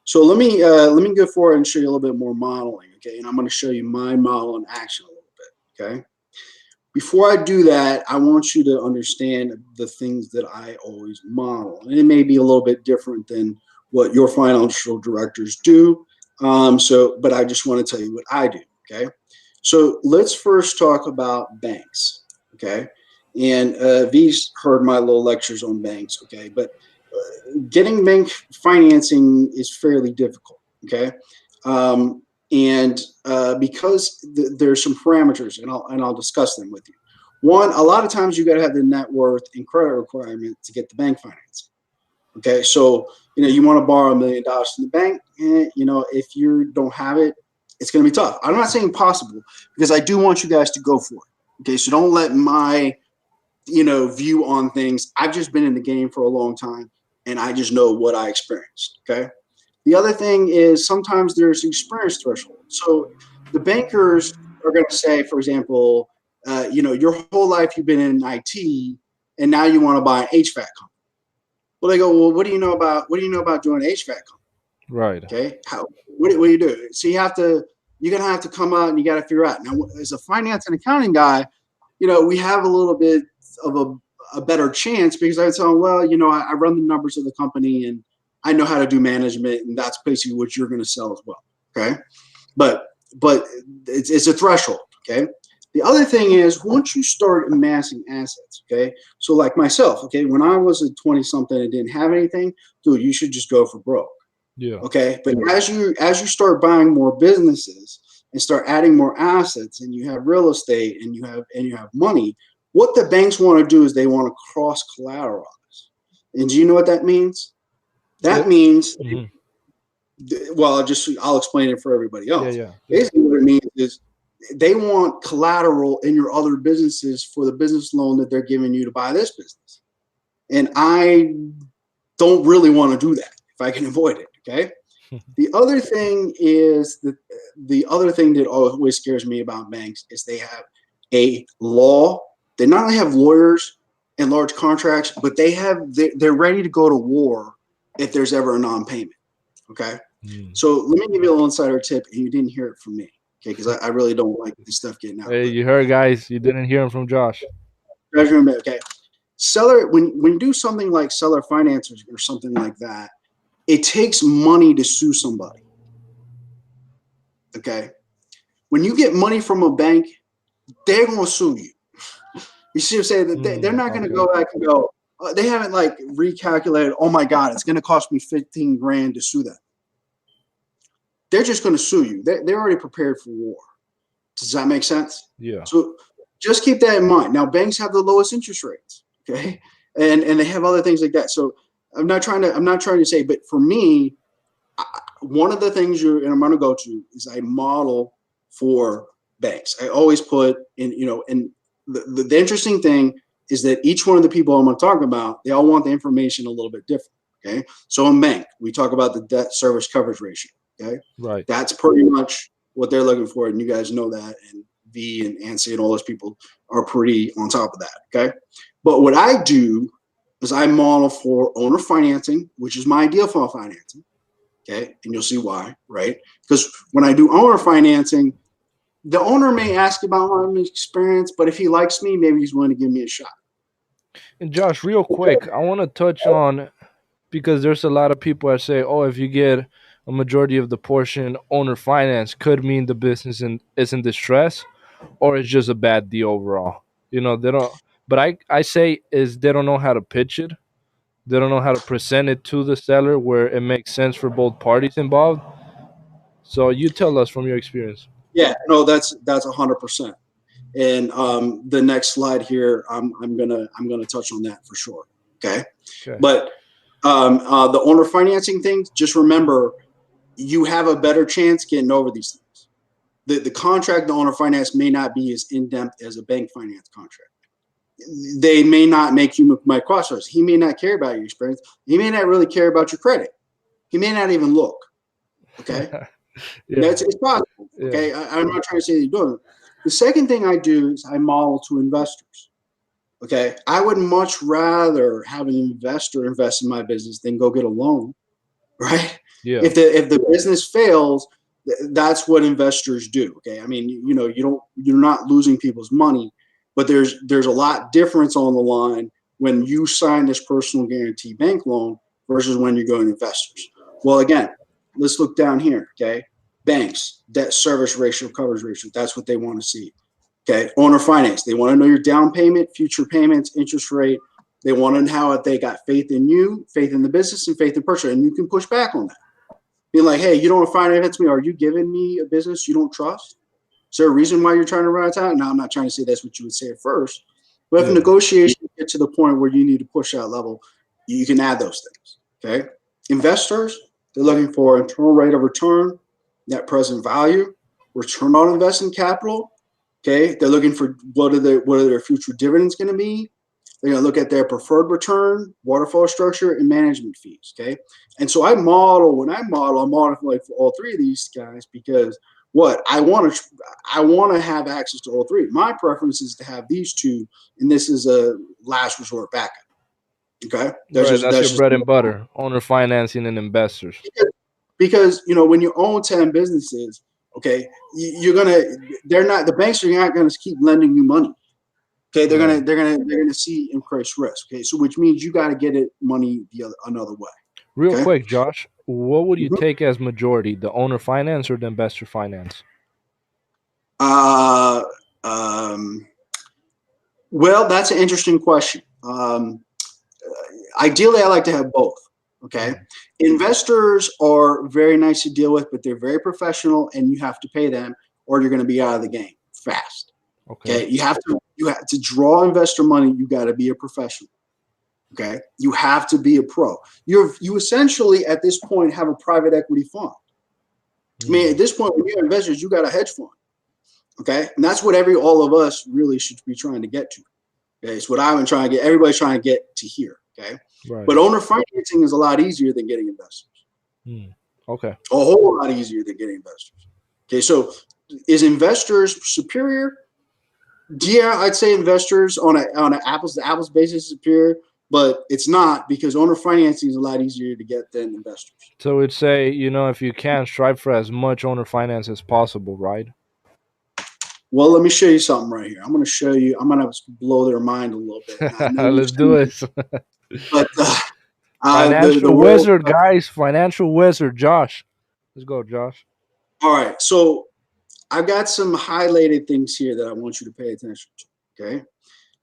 So let me go forward and show you a little bit more modeling, okay? And I'm going to show you my model in action a little bit, okay? Before I do that, I want you to understand the things that I always model, and it may be a little bit different than what your financial directors do. But I just want to tell you what I do, okay? So let's first talk about banks, okay? And V's heard my little lectures on banks, okay? But getting bank financing is fairly difficult, okay? And because there's some parameters, and I'll discuss them with you. One, a lot of times you got to have the net worth and credit requirement to get the bank financing. Okay, so you want to borrow $1 million from the bank, and if you don't have it, it's going to be tough. I'm not saying possible, because I do want you guys to go for it. Okay, so don't let my view on things. I've just been in the game for a long time, and I just know what I experienced. Okay. The other thing is sometimes there's experience threshold. So the bankers are going to say, for example, your whole life you've been in IT, and now you want to buy an HVAC company. Well, they go, well, what do you know about doing an HVAC company? Right. Okay, what do you do? So you're gonna have to come out and you got to figure out. Now, as a finance and accounting guy, we have a little bit of a better chance, because I tell them, well, I run the numbers of the company and I know how to do management, and that's basically what you're going to sell as well. Okay, but it's a threshold. Okay. The other thing is, once you start amassing assets, okay, so like myself, okay, when I was a 20 something and didn't have anything, dude, you should just go for broke. Yeah. Okay, but as you start buying more businesses and start adding more assets, and you have real estate, and you have money, what the banks want to do is they want to cross collateralize. And do you know what that means? That means, Mm-hmm. well, I'll explain it for everybody Yeah. else. Yeah. Basically, what it means is they want collateral in your other businesses for the business loan that they're giving you to buy this business. And I don't really want to do that if I can avoid it. Okay. The other thing is that the other thing that always scares me about banks is they have a law. They not only have lawyers and large contracts, but they're ready to go to war if there's ever a non-payment. Okay. Mm. So let me give you a little insider tip, and you didn't hear it from me. Okay. Because I really don't like this stuff getting out. Hey, But you heard, guys. You didn't hear him from Josh. treasury, okay. Seller, when you do something like seller finance or something like that, it takes money to sue somebody. Okay. When you get money from a bank, they're going to sue you. You see what I'm saying? That they're not going to Okay. go back and go, they haven't like recalculated, oh my God, it's going to cost me 15 grand to sue them. They're just going to sue you. They're already prepared for war. Does that make sense? Yeah. So just keep that in mind. Now, banks have the lowest interest rates, okay? And they have other things like that. So I'm not trying to say, but for me, one of the things and I'm going to go to is I model for banks. I always put in, and the interesting thing is that each one of the people I'm going to talk about, they all want the information a little bit different. Okay. So in bank, we talk about the debt service coverage ratio. Okay. Right. That's pretty much what they're looking for. And you guys know that. And V and Ansi and all those people are pretty on top of that. Okay. But what I do is I model for owner financing, which is my ideal file financing. Okay. And you'll see why, right? Because when I do owner financing, the owner may ask about my experience, but if he likes me, maybe he's willing to give me a shot. And Josh, real quick, I want to touch on, because there's a lot of people that say, "Oh, if you get a majority of the portion owner finance, could mean the business is in distress, or it's just a bad deal overall." They don't. But I say is they don't know how to pitch it. They don't know how to present it to the seller where it makes sense for both parties involved. So you tell us from your experience. Yeah, no, that's 100%. And the next slide here, I'm gonna touch on that for sure. Okay, Okay. but the owner financing thing, just remember, you have a better chance getting over these things. The contract, the owner finance may not be as in depth as a bank finance contract. They may not make you my crossroads. He may not care about your experience. He may not really care about your credit. He may not even look. Okay, Yeah. it's possible. Yeah. Okay, I'm not trying to say that you're doing it. The second thing I do is I model to investors. Okay, I would much rather have an investor invest in my business than go get a loan. right? Yeah. If the business fails, that's what investors do. Okay, I mean, you're not losing people's money, but there's a lot difference on the line when you sign this personal guarantee bank loan versus when you're going to investors. Well, again, let's look down here. Okay, banks, debt service ratio, coverage ratio. That's what they want to see. Okay, owner finance. They want to know your down payment, future payments, interest rate. They want to know how they got faith in you, faith in the business, and faith in person. And you can push back on that. Being like, hey, you don't finance me. Are you giving me a business you don't trust? Is there a reason why you're trying to run out of town? Now, I'm not trying to say that's what you would say at first. But if negotiations get to the point where you need to push that level, you can add those things. Okay. Investors, they're looking for internal rate of return, net present value, return on invested capital. Okay. They're looking for what are their future dividends going to be. They're going to look at their preferred return, waterfall structure, and management fees. Okay. And so I model like for all three of these guys because what I want to have access to all three. My preference is to have these two, and this is a last resort backup. Okay. That's your bread and butter, owner financing and investors. Because when you own 10 businesses, okay, the banks are not gonna keep lending you money. Okay, they're gonna see increased risk. Okay, so which means you got to get it money another way. Real Okay? quick, Josh, what would you Mhm. take as majority, the owner finance or the investor finance? Uh, um, well, that's an interesting question. Ideally, I like to have both. Okay, investors are very nice to deal with, but they're very professional, and you have to pay them, or you're going to be out of the game fast. Okay, you have to draw investor money. You got to be a professional. Okay, you have to be a pro. You essentially at this point have a private equity fund. I mean, at this point, when you're investors, you got a hedge fund. Okay, and that's what all of us really should be trying to get to. Okay, it's what I've been trying to get. Everybody's trying to get to here. Okay, Right. but owner financing is a lot easier than getting investors. Okay, a whole lot easier than getting investors. Okay, so is investors superior? Yeah, I'd say investors on an apples to apples basis is superior, but it's not because owner financing is a lot easier to get than investors. so we'd say if you can, strive for as much owner finance as possible, right? Well, let me show you something right here. I'm going to show you. I'm going to blow their mind a little bit. Now, I know you've Let's do seen it. but the Financial world. wizard, guys. Financial wizard, Josh. Let's go, Josh. All right, so I've got some highlighted things here that I want you to pay attention to. Okay,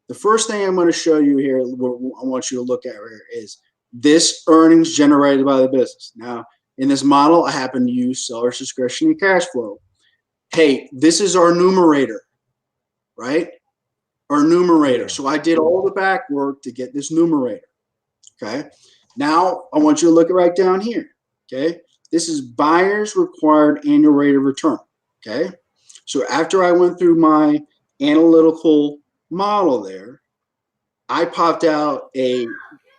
the first thing I'm going to show you here, I want you to look at here is this earnings generated by the business. Now, in this model, I happen to use seller's discretionary cash flow. Hey, this is our numerator, right? Our numerator. Yeah. So I did all the back work to get this numerator. Okay. Now I want you to look right down here. Okay. This is buyer's required annual rate of return. Okay. So after I went through my analytical model there, I popped out a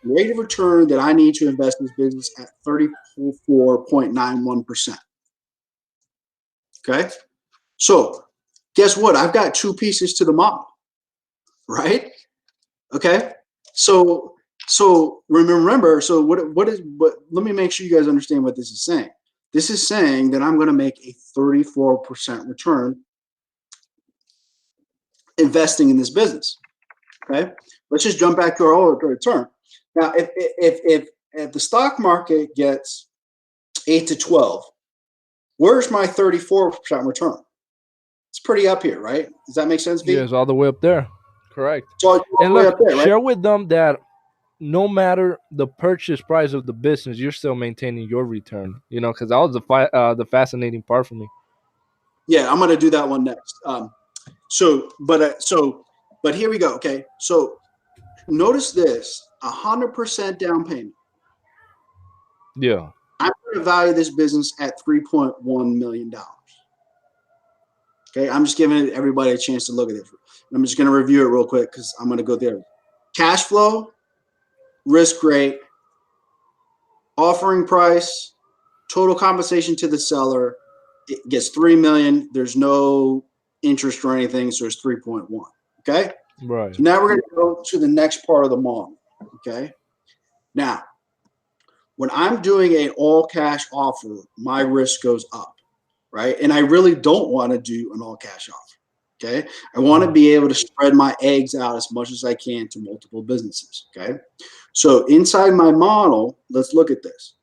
rate of return that I need to invest in this business at 34.91%. Okay. So guess what? I've got two pieces to the model, right? Okay. So remember, so what let me make sure you guys understand what this is saying. This is saying that I'm going to make a 34% return investing in this business. Okay. Let's just jump back to our return. Now, if the stock market gets 8 to 12, where's my 34% return? It's pretty up here, right? Does that make sense, V? Yeah, it's all the way up there. Correct. It's all And the way look, up there, right? share with them that no matter the purchase price of the business, you're still maintaining your return. Because that was the fascinating part for me. Yeah, I'm going to do that one next. But here we go. Okay, so notice this: 100% down payment. Yeah. I'm going to value this business at $3.1 million. Okay, I'm just giving everybody a chance to look at this. I'm just going to review it real quick because I'm going to go there. Cash flow, risk rate, offering price, total compensation to the seller. It gets $3 million. There's no interest or anything, so it's 3.1. Okay. Right. So now we're going to go to the next part of the model. Okay. Now, When I'm doing an all cash offer, my risk goes up, right? And I really don't want to do an all cash offer. Okay. I want to Mm. be able to spread my eggs out as much as I can to multiple businesses. Okay. So inside my model, let's look at this.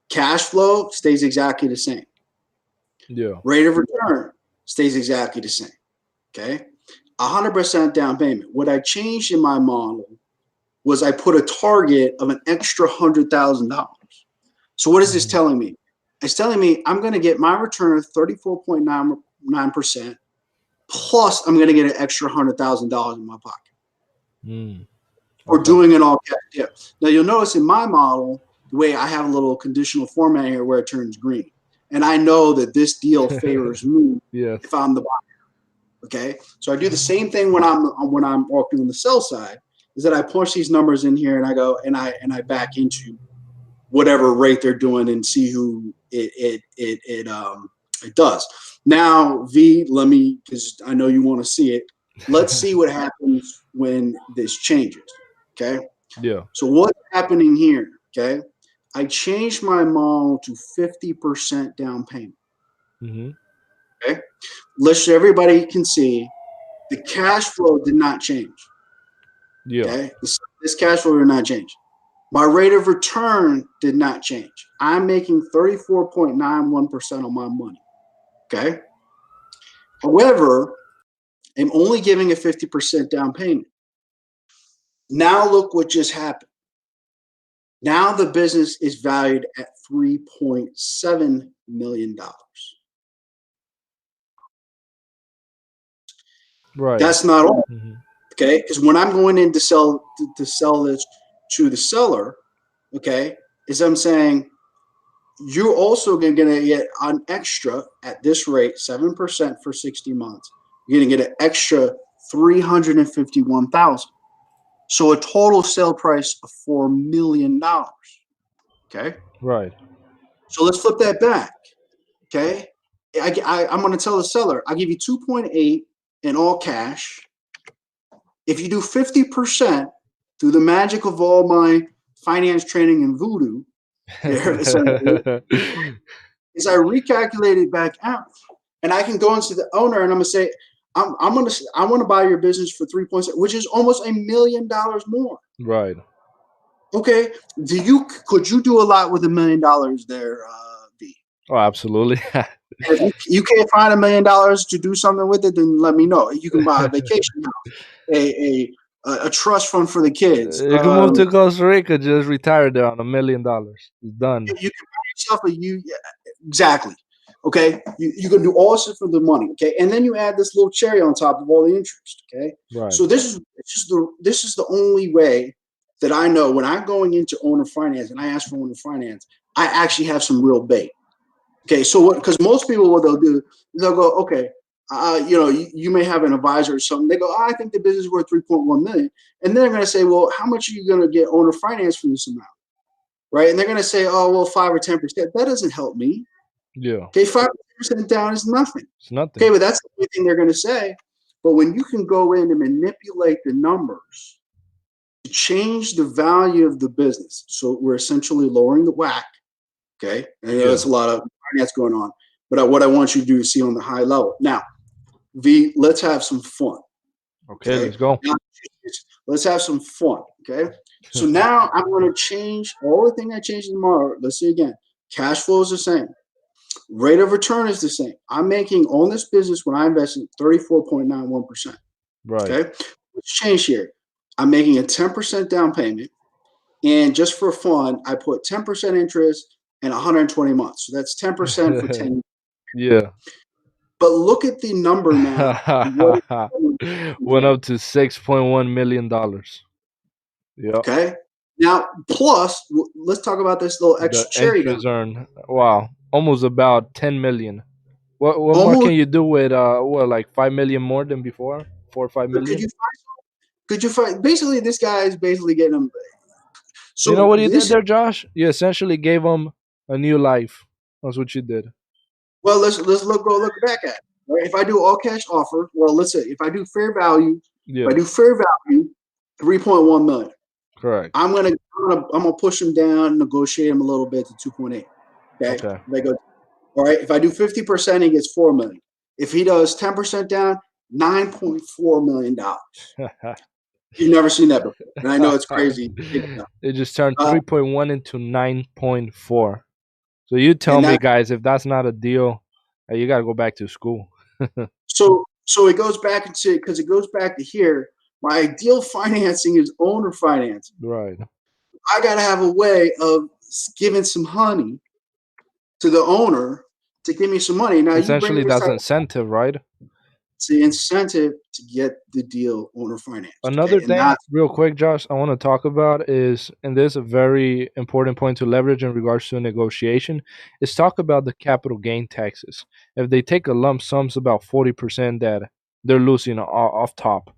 Cash flow stays exactly the same. Yeah. Rate of return stays exactly the same. Okay. 100% down payment. What I changed in my model was I put a target of an extra $100,000. So what is this Mhm. telling me? It's telling me I'm going to get my return of 34.99%, plus I'm going to get an extra $100,000 in my pocket Mm. for Okay. doing it all cash. Yeah. Now you'll notice in my model, the way I have a little conditional format here where it turns green. And I know that this deal favors me Yes. if I'm the buyer. Okay. So I do the same thing when I'm walking on the sell side, is that I push these numbers in here and I go and I back into whatever rate they're doing and see who it does. Now, V, let me, because I know you want to see it. Let's see what happens when this changes. Okay. Yeah. So what's happening here? Okay. I changed my model to 50% down payment. Hmm. Okay. Let's everybody can see the cash flow did not change. Yeah. Okay. This cash flow did not change. My rate of return did not change. I'm making 34.91% on my money. Okay. However, I'm only giving a 50% down payment. Now look what just happened. Now the business is valued at $3.7 million. Right. That's not all. Hmm. Okay. Because when I'm going in to sell this to the seller, okay, is I'm saying you're also going to get an extra at this rate, 7% for 60 months. You're going to get an extra 351,000. So a total sale price of $4 million. Okay. Right. So let's flip that back. Okay. I'm going to tell the seller, I'll give you 2.8 in all cash. If you do 50% through the magic of all my finance training and voodoo, is I recalculate it back out, and I can go into the owner and I'm gonna say, I want to buy your business for 3.6, which is almost $1 million more. Right. Okay, could you do a lot with $1 million there, V? Oh, absolutely. And if you can't find $1 million to do something with it, then let me know. You can buy a vacation house, a trust fund for the kids. You can move to Costa Rica, just retire there on $1 million. It's done. You can buy yourself exactly. Okay, you can do all this for the money. Okay, and then you add this little cherry on top of all the interest. Okay, Right. so this is the only way that I know when I'm going into owner finance and I ask for owner finance, I actually have some real bait. Okay, so what? Because most people, what they'll do is they'll go, okay, you may have an advisor or something. They go, I think the business is worth 3.1 million, and they're going to say, well, how much are you going to get owner finance for this amount? Right? And they're going to say, oh, well, 5 or 10%. That doesn't help me. Yeah. Okay, 5% down is nothing. It's nothing. Okay, but that's the only thing they're going to say. But when you can go in and manipulate the numbers to change the value of the business, so we're essentially lowering the whack. Okay, and I know Yeah. that's a lot of finance going on, but what I want you to do is see on the high level. Now, V, let's have some fun. Okay, Okay, let's go. now, let's have some fun. Okay, so now I'm going to change all the thing I changed tomorrow. Let's see again. Cash flow is the same. Rate of return is the same. I'm making on this business when I invest in 34.91%. Right. Okay. What's changed here? I'm making a 10% down payment. And just for fun, I put 10% interest and 120 months. So that's 10% for 10. Yeah. But look at the number now. What Went up to $6.1 million. Yeah. okay. Now, plus, let's talk about this little The extra cherry down. interest earned. Wow. Almost about 10 million. What more Almost. can you do with like 5 million more than before? 4 or 5 million? Could you find basically this guy is basically getting them. You know So what you did this there, Josh? You essentially gave him a new life. That's what you did. Well, let's look back at it. Right? If I do all cash offer, well, let's say if I do fair value, Yeah. 3.1 million. Correct. I'm gonna push him down, negotiate him a little bit to 2.8. Okay, Okay. if I go, all right. If I do 50%, he gets 4 million. If he does 10% down, $9.4 million. You've never seen that before, and I know it's crazy. It just turned Uh, 3.1 into 9.4. So you tell and me, that guys, if that's not a deal, you got to go back to school. so it goes back into because it goes back to here. My ideal financing is owner financing. Right. I got to have a way of giving some honey to the owner to give me some money. Now you bring Essentially, this that's type incentive, right? it's the incentive to get the deal owner financed. Another Okay, and thing, that's real quick, Josh, I want to talk about is, and this is a very important point to leverage in regards to a negotiation, is talk about the capital gain taxes. If they take a lump sum, it's about 40% that they're losing off top.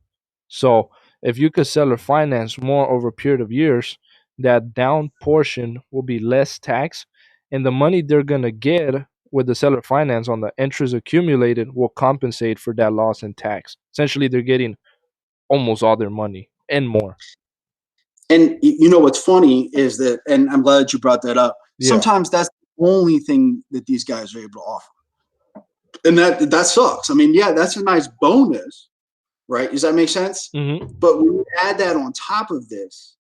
So if you could sell or finance more over a period of years, that down portion will be less tax, and the money they're gonna get with the seller finance on the interest accumulated will compensate for that loss in tax. Essentially, they're getting almost all their money and more. and you know what's funny is that, and I'm glad that you brought that up. Yeah. Sometimes that's the only thing that these guys are able to offer, and that sucks. I mean, yeah, that's a nice bonus, right? Does that make sense? Hmm. But when you add that on top of this,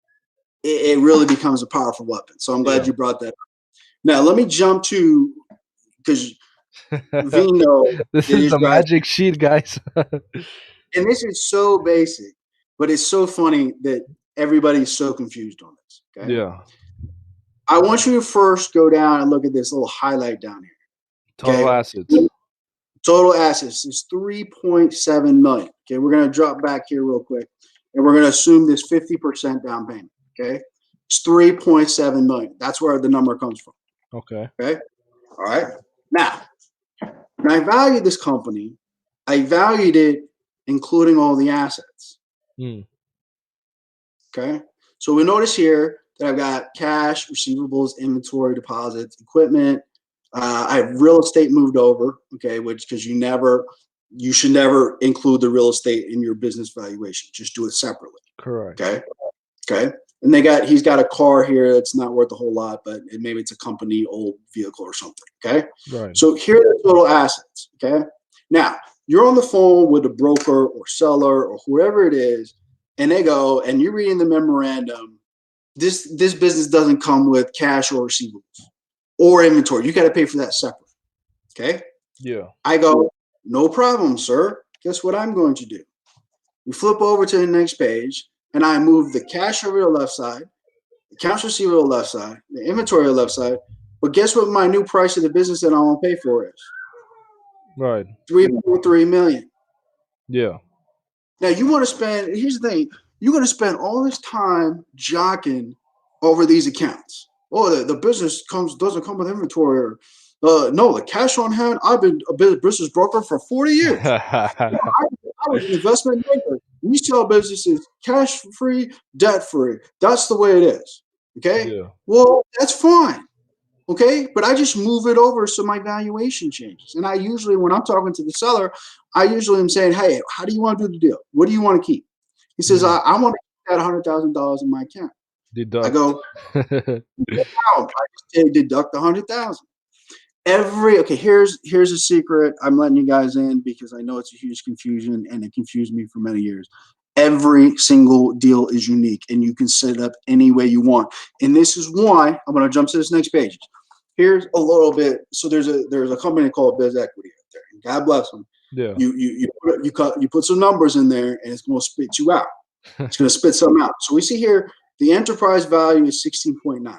it really becomes a powerful weapon. So I'm glad Yeah. you brought that up. Now let me jump to because Vino This that is is the guys, magic sheet, guys. and this is so basic, but it's so funny that everybody's so confused on this. Okay, Yeah. I want you to first go down and look at this little highlight down here. Total Okay, assets. total assets is 3.7 million. Okay, we're going to drop back here real quick, and we're going to assume this 50% down payment. Okay, it's 3.7 million. That's where the number comes from. Okay. Okay, all right. Now, when I valued this company, I valued it including all the assets. Mm. Okay, so we notice here that I've got cash, receivables, inventory, deposits, equipment. I have real estate moved over. Okay, which because you should never include the real estate in your business valuation. Just do it separately. Correct. Okay, okay. And he's got a car here that's not worth a whole lot, but maybe it's a company old vehicle or something. Okay, Right. so here are the total assets. Okay, now you're on the phone with a broker or seller or whoever it is, and they go and you're reading the memorandum. This business doesn't come with cash or receivables or inventory. You got to pay for that separate. Okay, Yeah. I go, no problem, sir. Guess what I'm going to do? We flip over to the next page, and I move the cash over to the left side, the accounts receivable left side, the inventory on the left side. But guess what my new price of the business that I want to pay for is? Right. 3.3 million. Yeah. Now you want to spend. Here's the thing: you're going to spend all this time jockeying over these accounts. Oh, the business doesn't come with inventory. Or, no, the cash on hand. I've been a business broker for 40 years. I was an investment banker. We sell businesses cash free, debt free. That's the way it is. Okay. Yeah. Well, that's fine. Okay. But I just move it over so my valuation changes. And I usually, when I'm talking to the seller, I usually am saying, hey, how do you want to do the deal? What do you want to keep? He says, Mm. I want to keep that $100,000 in my account. I Deduct. go, wow. I just say deduct 100,000. Okay, here's a secret I'm letting you guys in because I know it's a huge confusion and it confused me for many years. Every single deal is unique and you can set it up any way you want. And this is why I'm going to jump to this next page. Here's a little bit. So there's a company called Biz Equity out there. And God bless them. Yeah. You put some numbers in there and it's going to spit you out. It's going to spit something out. So we see here the enterprise value is 16.9.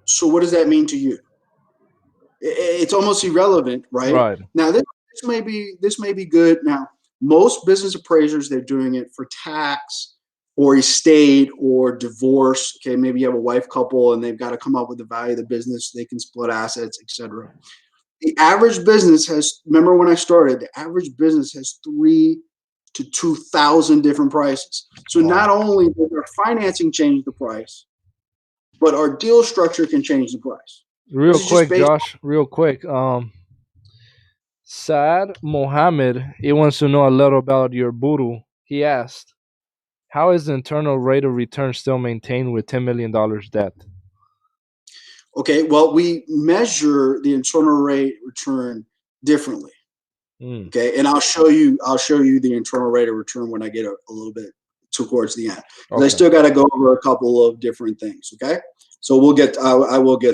So what does that mean to you? It's almost irrelevant, right? Right. Now this may be good. Now most business appraisers they're doing it for tax or estate or divorce. Okay, maybe you have a wife couple and they've got to come up with the value of the business. So they can split assets, etc. The average business has. Remember when I started? The average business has 3 to 2,000 different prices. So not Wow. only does our financing change the price, but our deal structure can change the price. Real This is just quick, based. Josh. Real quick. Saad Mohammed, he wants to know a little about your buru. He asked, How is the internal rate of return still maintained with $10 million debt? Okay, well, we measure the internal rate return differently. Mm, Okay, and I'll show you the internal rate of return when I get a little bit towards the end, because I okay. still got to go over a couple of different things. Okay, so I will get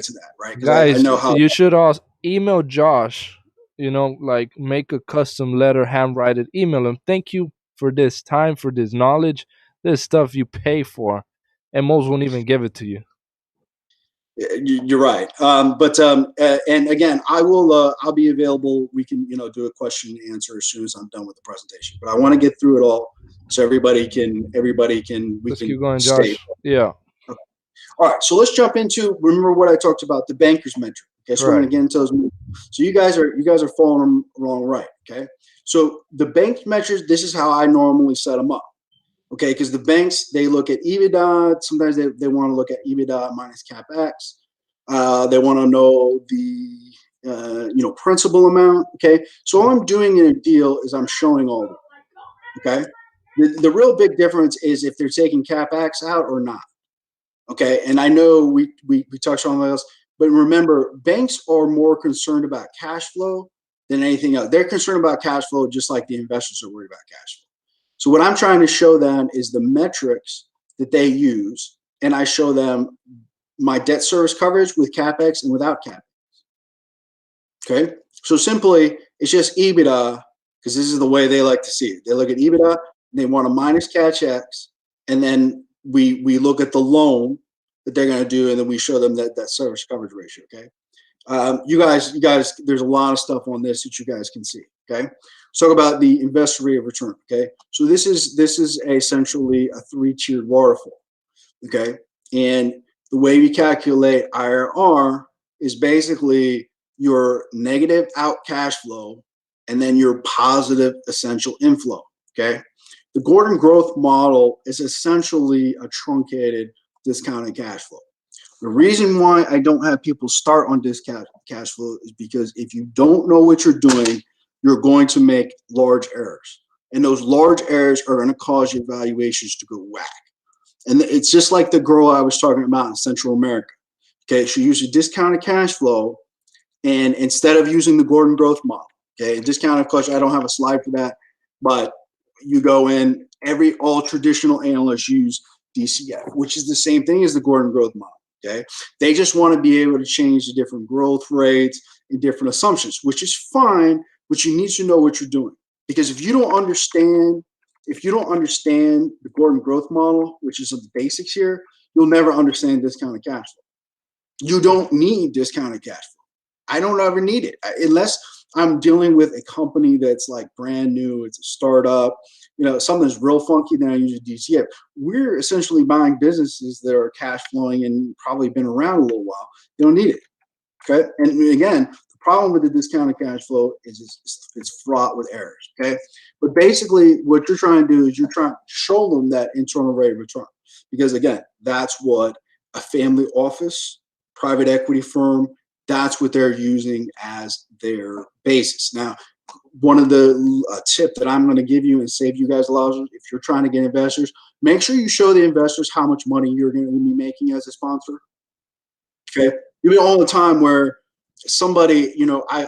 to that, right? Because I Guys, know how. you should also email Josh, like make a custom letter, handwrite it, email him. Thank you for this time, for this knowledge, this stuff you pay for, and most won't even give it to you. You're right. And again, I'll be available. We can, do a question and answer as soon as I'm done with the presentation. But I want to get through it all so we Let's keep can going, stay. Josh. Yeah, Okay. All right. So let's jump into, remember what I talked about, the banker's metric. Okay. So we're going correct. to get into those. So you guys are following them along right. Okay. So the bank metrics, this is how I normally set them up. Okay, because the banks, they look at EBITDA. Sometimes they want to look at EBITDA minus capex. They want to know the principal amount. Okay, so all I'm doing in a deal is I'm showing all of them. Okay, the real big difference is if they're taking capex out or not. Okay, and I know we touched on this, but remember, banks are more concerned about cash flow than anything else. They're concerned about cash flow just like the investors are worried about cash flow. So what I'm trying to show them is the metrics that they use, and I show them my debt service coverage with capex and without capex. Okay, so simply it's just EBITDA, because this is the way they like to see it. They look at EBITDA, they want to minus capex, and then we look at the loan that they're going to do, and then we show them that service coverage ratio. Okay, you guys, there's a lot of stuff on this that you guys can see. Okay, let's talk about the investor rate of return. Okay, so this is essentially a three-tiered waterfall. Okay, and the way we calculate IRR is basically your negative out cash flow and then your positive essential inflow. Okay, the Gordon growth model is essentially a truncated discounted cash flow. The reason why I don't have people start on discount cash flow is because if you don't know what you're doing, you're going to make large errors. And those large errors are going to cause your valuations to go whack. And it's just like the girl I was talking about in Central America. Okay, she used a discounted cash flow, and instead of using the Gordon growth model, okay, discounted cash, I don't have a slide for that, but you go in, all traditional analysts use DCF, which is the same thing as the Gordon growth model. Okay, they just want to be able to change the different growth rates and different assumptions, which is fine, but you need to know what you're doing, because if you don't understand the Gordon growth model, which is the basics here, you'll never understand discounted cash flow. You don't need discounted cash flow. I don't ever need it unless I'm dealing with a company that's like brand new, it's a startup, something that's real funky. Then I use a DCF. We're essentially buying businesses that are cash flowing and probably been around a little while. You don't need it. Okay, and again, the problem with the discounted cash flow is it's fraught with errors. Okay, but basically, what you're trying to do is you're trying to show them that internal rate of return, because again, that's what a family office, private equity firm, that's what they're using as their basis. Now, one of the tip that I'm going to give you and save you guys a lot, if you're trying to get investors, make sure you show the investors how much money you're going to be making as a sponsor. Okay, even all the time where somebody,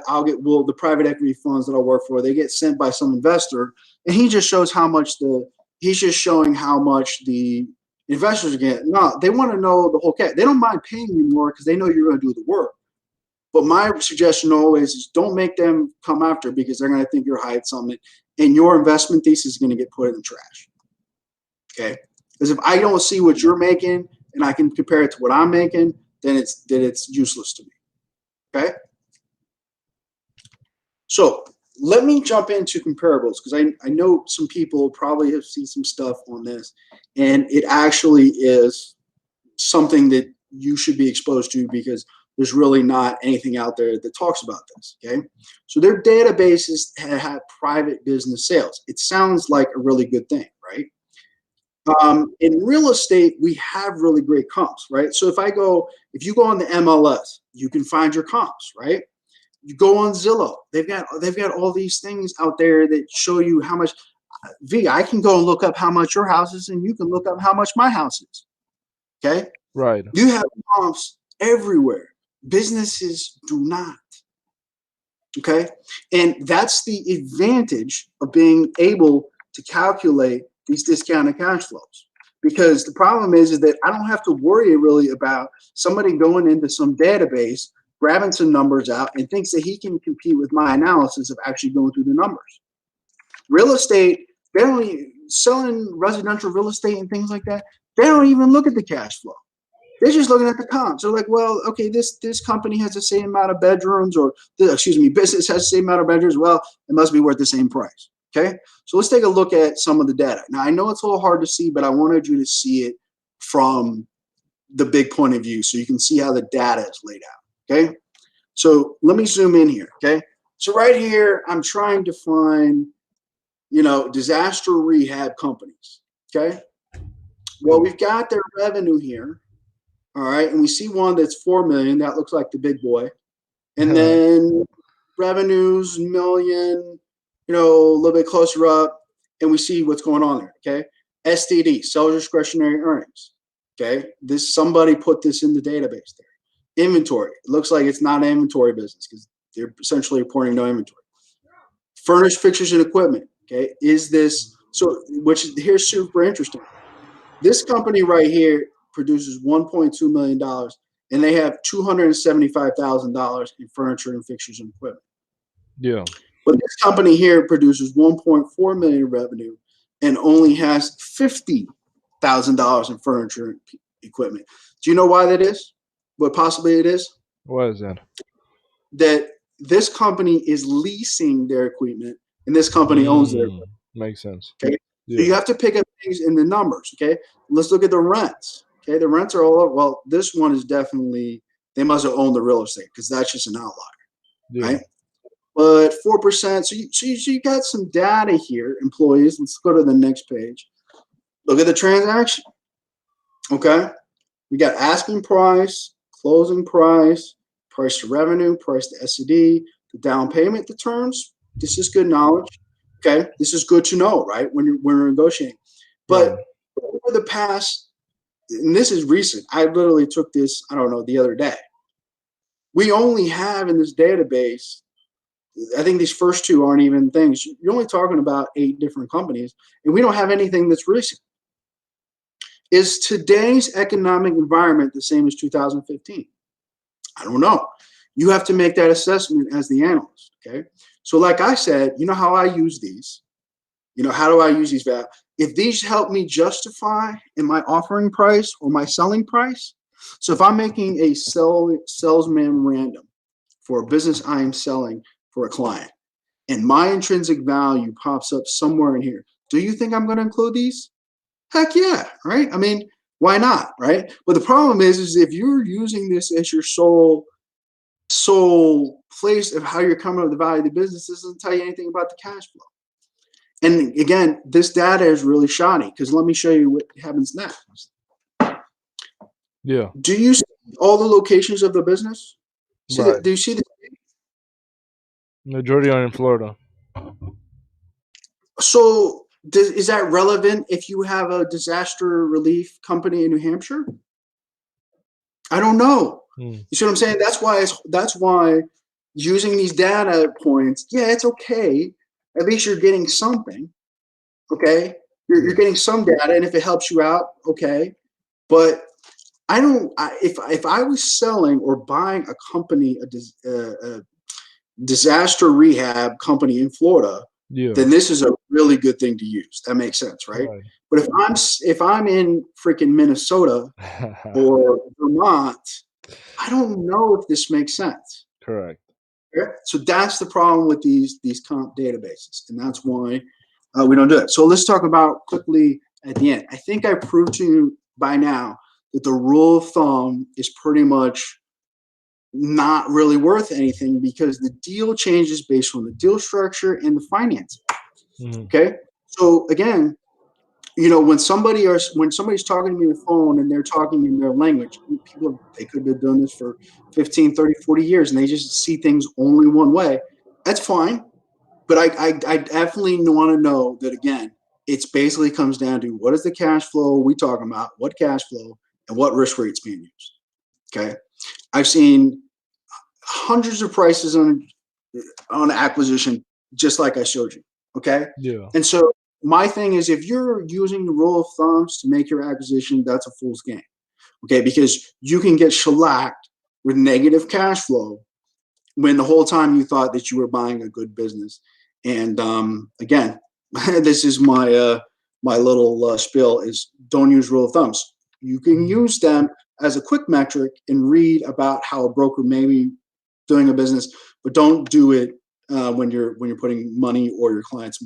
I'll get, well, the private equity funds that I work for, they get sent by some investor, and he just shows how much he's just showing how much the investors are getting. No, they want to know the whole cat. They don't mind paying you more because they know you're going to do the work. But my suggestion always is don't make them come after, because they're going to think you're hiding something, and your investment thesis is going to get put in the trash. Okay, because if I don't see what you're making and I can compare it to what I'm making, then it's useless to me. Okay, so let me jump into comparables, because I know some people probably have seen some stuff on this, and it actually is something that you should be exposed to, because there's really not anything out there that talks about this. Okay, so their databases have private business sales. It sounds like a really good thing, right? In real estate, we have really great comps, right? So if you go on the MLS, you can find your comps, right? You go on Zillow, they've got all these things out there that show you how much. V, I can go and look up how much your house is, and you can look up how much my house is. Okay? Right. You have comps everywhere. Businesses do not. Okay? And that's the advantage of being able to calculate these discounted cash flows. Because the problem is that I don't have to worry really about somebody going into some database, grabbing some numbers out, and thinks that he can compete with my analysis of actually going through the numbers. Real estate, they don't selling residential real estate and things like that. They don't even look at the cash flow. They're just looking at the comps. They're like, well, okay, this company has the same amount of bedrooms, or business has the same amount of bedrooms. Well, it must be worth the same price. Okay, so let's take a look at some of the data. Now, I know it's a little hard to see, but I wanted you to see it from the big point of view so you can see how the data is laid out. Okay, so let me zoom in here. Okay, so right here, I'm trying to find, disaster rehab companies. Okay, well, we've got their revenue here. All right, and we see one that's 4 million. That looks like the big boy. And then revenues, million, a little bit closer up, and we see what's going on there. Okay, STD, seller discretionary earnings. Okay, somebody put this in the database there. Inventory, it looks like it's not an inventory business because they're essentially reporting no inventory. Furnished fixtures and equipment. Okay, is this so? Which here's super interesting. This company right here produces $1.2 million, and they have $275,000 in furniture and fixtures and equipment. Yeah. But this company here produces $1.4 million in revenue and only has $50,000 in furniture and equipment. Do you know why that is? What possibly it is? What is that? That this company is leasing their equipment, and this company owns their equipment. Makes sense. Okay. Yeah. So you have to pick up things in the numbers. Okay. Let's look at the rents. Okay, the rents are all over. Well, this one is definitely, they must have owned the real estate because that's just an outlier, right? But 4%. So you got some data here, employees. Let's go to the next page. Look at the transaction. Okay, we got asking price, closing price, price to revenue, price to SCD, the down payment, the terms. This is good knowledge. Okay, this is good to know, right? When we're negotiating. But over the past, and this is recent, I literally took this, I don't know, the other day. We only have in this database, I think these first two aren't even things. You're only talking about 8 different companies, and we don't have anything that's recent. Is today's economic environment the same as 2015? I don't know. You have to make that assessment as the analyst, okay? So like I said, you know how I use these? How do I use these values? If these help me justify in my offering price or my selling price, so if I'm making a sales memorandum for a business I am selling for a client, and my intrinsic value pops up somewhere in here, do you think I'm going to include these? Heck yeah, right? I mean, why not, right? But the problem is if you're using this as your sole place of how you're coming up with the value of the business, this doesn't tell you anything about the cash flow. And again, this data is really shoddy because let me show you what happens next. Yeah. Do you see all the locations of the business? Right. Do you see the majority are in Florida? So is that relevant if you have a disaster relief company in New Hampshire? I don't know. You see what I'm saying? That's why using these data points, yeah, it's okay. At least you're getting something. Okay, you're getting some data, and if it helps you out, okay. But if I was selling or buying a company, a disaster rehab company in Florida, then this is a really good thing to use. That makes sense, right? But if I'm in freaking Minnesota or Vermont, I don't know if this makes sense. Correct. Okay? So that's the problem with these comp databases, and that's why we don't do it. So let's talk about quickly at the end. I think I proved to you by now that the rule of thumb is pretty much not really worth anything because the deal changes based on the deal structure and the financing. Okay. So again, when somebody's talking to me on the phone and they're talking in their language, they could have done this for 15, 30, 40 years and they just see things only one way. That's fine. But I definitely want to know that again. It's basically comes down to what is the cash flow we talking about, what cash flow, and what risk rate's being used. Okay, I've seen hundreds of prices on acquisition, just like I showed you. Okay, Yeah. and so my thing is, if you're using the rule of thumbs to make your acquisition, that's a fool's game. Okay, because you can get shellacked with negative cash flow when the whole time you thought that you were buying a good business. And again, this is my little spiel: is don't use rule of thumbs. You can Mhm. use them as a quick metric and read about how a broker may be doing a business, but don't do it when you're putting money or your clients'